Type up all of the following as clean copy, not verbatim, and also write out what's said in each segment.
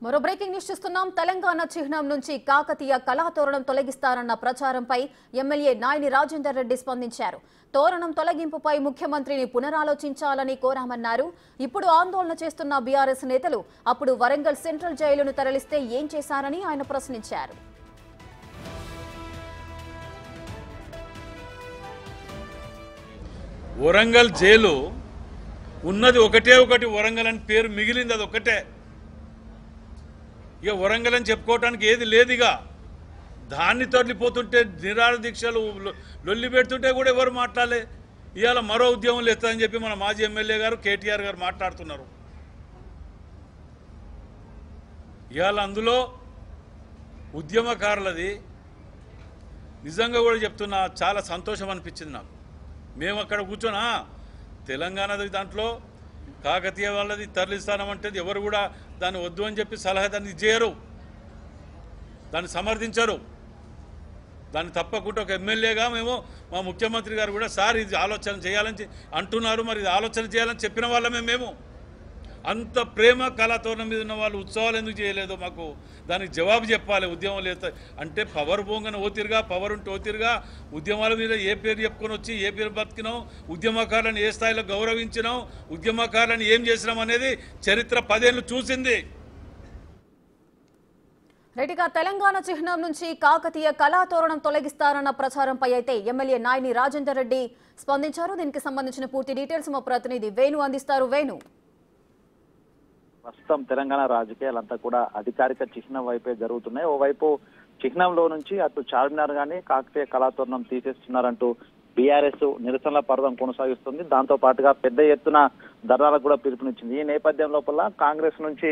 మరో breaking news చూస్తున్నాం. తెలంగాణ చిహ్నం నుంచి కాకతీయ కళాతోరణం తొలగిస్తారన్న ప్రచారంపై ఎమ్మెల్యే నాయని రాజేందర్ రెడ్డి స్పందించారు. తోరణం తొలగింపుపై ముఖ్యమంత్రిని పునరాలోచించాలని కోరామన్నారు. ఇప్పుడు ఆందోళన చేస్తున్న బీఆర్ఎస్ నేతలు అప్పుడు వరంగల్ సెంట్రల్ జైలును తరలిస్తే ఏం చేశారని ఆయన ప్రశ్నించారు. వరంగల్ జైలు ఉన్నది ఒకటి వరంగల్ అని పేరు మిగిలింది, అది ఒకటే. ఇక వరంగల్ అని చెప్పుకోవటానికి ఏది లేదుగా. దాన్ని తరలిపోతుంటే నిరాహార దీక్షలు లొల్లి పెడుతుంటే కూడా ఎవరు మాట్లాడలే. ఇవాళ మరో ఉద్యమం లేస్తుందని చెప్పి మన మాజీ ఎమ్మెల్యే గారు కేటీఆర్ గారు మాట్లాడుతున్నారు. ఇవాళ అందులో ఉద్యమకారులది నిజంగా కూడా చెప్తున్నా, చాలా సంతోషం అనిపించింది నాకు. మేము అక్కడ కూర్చొని తెలంగాణది దాంట్లో కాకతీయ వాళ్ళది తరలిస్తానమంటే ఎవరు కూడా దాన్ని వద్దు అని చెప్పి సలహా దాన్ని చేయరు, దాన్ని సమర్థించరు. దాన్ని తప్పకుండా ఒక ఎమ్మెల్యేగా మేము మా ముఖ్యమంత్రి గారు కూడా సార్ ఇది ఆలోచన చేయాలని అంటున్నారు, మరి ఇది ఆలోచన చేయాలని చెప్పిన వాళ్ళమే. మేము అంత ప్రేమ కళాతోరణం మీద ఉన్న వాళ్ళు ఉత్సవాలు ఎందుకు చేయలేదో మాకు దానికి జవాబు చెప్పాలి. ఉద్యమం లేదు అంటే పవర్ పోగానే ఓతిరుగా, పవర్ ఉంటే ఓతిరుగా ఉద్యమాల మీద ఏ పేరు చెప్పుకొని వచ్చి ఏ పేరు బతికినాం, ఉద్యమకారులను ఏ స్థాయిలో గౌరవించినాం, ఉద్యమకారులను ఏం చేసినాం అనేది చరిత్ర 10 ఏళ్ళు చూసింది. రెడ్డిగా తెలంగాణ చిహ్నం నుంచి కాకతీయ కళాతోరణం తొలగిస్తారన్న ప్రచారంపై అయితే ఎమ్మెల్యే నాయని రాజేందర్ రెడ్డి స్పందించారు. దీనికి సంబంధించిన పూర్తి డీటెయిల్స్ మా ప్రతినిధి వేణు అందిస్తారు. వేణు, ప్రస్తుతం తెలంగాణ రాజకీయాలంతా కూడా అధికారిక చిహ్నం వైపే జరుగుతున్నాయి. ఓవైపు చిహ్నంలో నుంచి అటు చార్మినార్ గానీ కాకతీయ కళాతోరణం తీసేస్తున్నారంటూ బీఆర్ఎస్ నిరసనల పర్వం కొనసాగిస్తుంది. దాంతో పాటుగా పెద్ద ఎత్తున ధర్నాలకు కూడా పిలుపునిచ్చింది. ఈ నేపథ్యం లోపల కాంగ్రెస్ నుంచి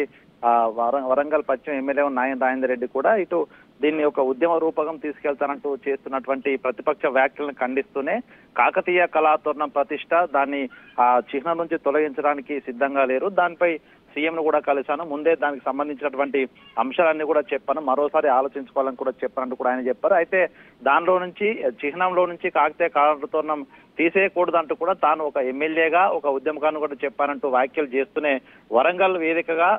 వరంగల్ పశ్చిమ ఎమ్మెల్యే నాయని రాజేందర్ రెడ్డి కూడా ఇటు దీన్ని ఒక ఉద్యమ రూపకం తీసుకెళ్తానంటూ చేస్తున్నటువంటి ప్రతిపక్ష వ్యాఖ్యలను ఖండిస్తూనే కాకతీయ కళాతోరణం ప్రతిష్ట దాన్ని ఆ చిహ్నం నుంచి తొలగించడానికి సిద్ధంగా లేరు, దానిపై సీఎంను కూడా కలిశాను, ముందే దానికి సంబంధించినటువంటి అంశాలన్నీ కూడా చెప్పాను, మరోసారి ఆలోచించుకోవాలని కూడా చెప్పానంటూ కూడా ఆయన చెప్పారు. అయితే దానిలో నుంచి చిహ్నంలో నుంచి కాకతీయ కళాతోరణం తీసేయకూడదంటూ కూడా తాను ఒక ఎమ్మెల్యేగా ఒక ఉద్యమకాన్ని కూడా చెప్పానంటూ వ్యాఖ్యలు చేస్తూనే వరంగల్ వేదికగా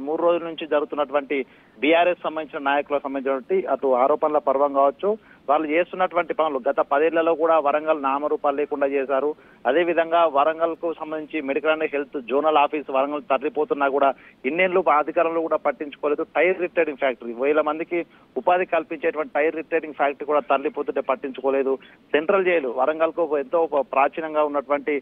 3 రోజుల నుంచి జరుగుతున్నటువంటి బీఆర్ఎస్ సంబంధించిన నాయకులకు సంబంధించినటువంటి అటు ఆరోపణల పర్వం కావచ్చు, వాళ్ళు చేస్తున్నటువంటి పనులు గత 10 ఏళ్లలో కూడా వరంగల్ నామరూపాలు లేకుండా చేశారు. అదేవిధంగా వరంగల్ కు సంబంధించి medical and health zonal office Warangal తరలిపోతున్నా కూడా ఇన్నేళ్లు అధికారంలో కూడా పట్టించుకోలేదు. టైర్ రిటైరింగ్ ఫ్యాక్టరీ 1000 మందికి ఉపాధి కల్పించేటువంటి టైర్ రిటైరింగ్ ఫ్యాక్టరీ కూడా తరలిపోతుంటే పట్టించుకోలేదు. సెంట్రల్ జైలు వరంగల్ కు ఎంతో ప్రాచీనంగా ఉన్నటువంటి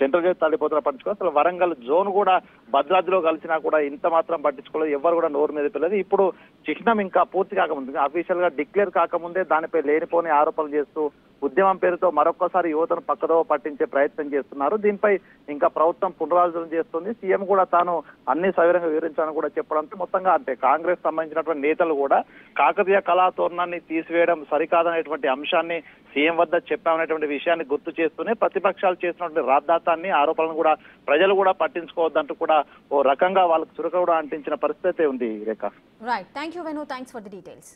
సెంట్రల్ జైలు తరలిపోతున్నా పట్టించుకోలేదు. అసలు వరంగల్ జోన్ కూడా భద్రాద్రిలో కలిసినా కూడా ఇంత మాత్రం పట్టించుకోలేదు, ఎవరు కూడా నోరు మీద పిల్లలు. ఇప్పుడు చిహ్నం ఇంకా పూర్తి కాకముందు అఫీషియల్ గా డిక్లేర్ కాకముందే దానిపై లేనిపోని ఆరోపణలు చేస్తూ ఉద్యమం పేరుతో మరొకసారి యువతను పక్కదోవ పట్టించే ప్రయత్నం చేస్తున్నారు. దీనిపై ఇంకా ప్రభుత్వం పునరాలోచన చేస్తుంది. సీఎం కూడా తాను అన్ని సవివరంగా వివరించాలని కూడా చెప్పడంతో మొత్తంగా అంటే కాంగ్రెస్ సంబంధించినటువంటి నేతలు కూడా కాకతీయ కళాతోరణాన్ని తీసివేయడం సరికాదనేటువంటి అంశాన్ని సీఎం వద్ద చెప్పామనేటువంటి విషయాన్ని గుర్తు చేస్తూనే ప్రతిపక్షాలు చేసినటువంటి రాద్ధాంతాన్ని ఆరోపణలను కూడా ప్రజలు కూడా పట్టించుకోవద్దంటూ కూడా ఓ రకంగా వాళ్ళకు చురక కూడా అంటించిన పరిస్థితి ఉంది. Rekha, right, thank you Venu, thanks for the details.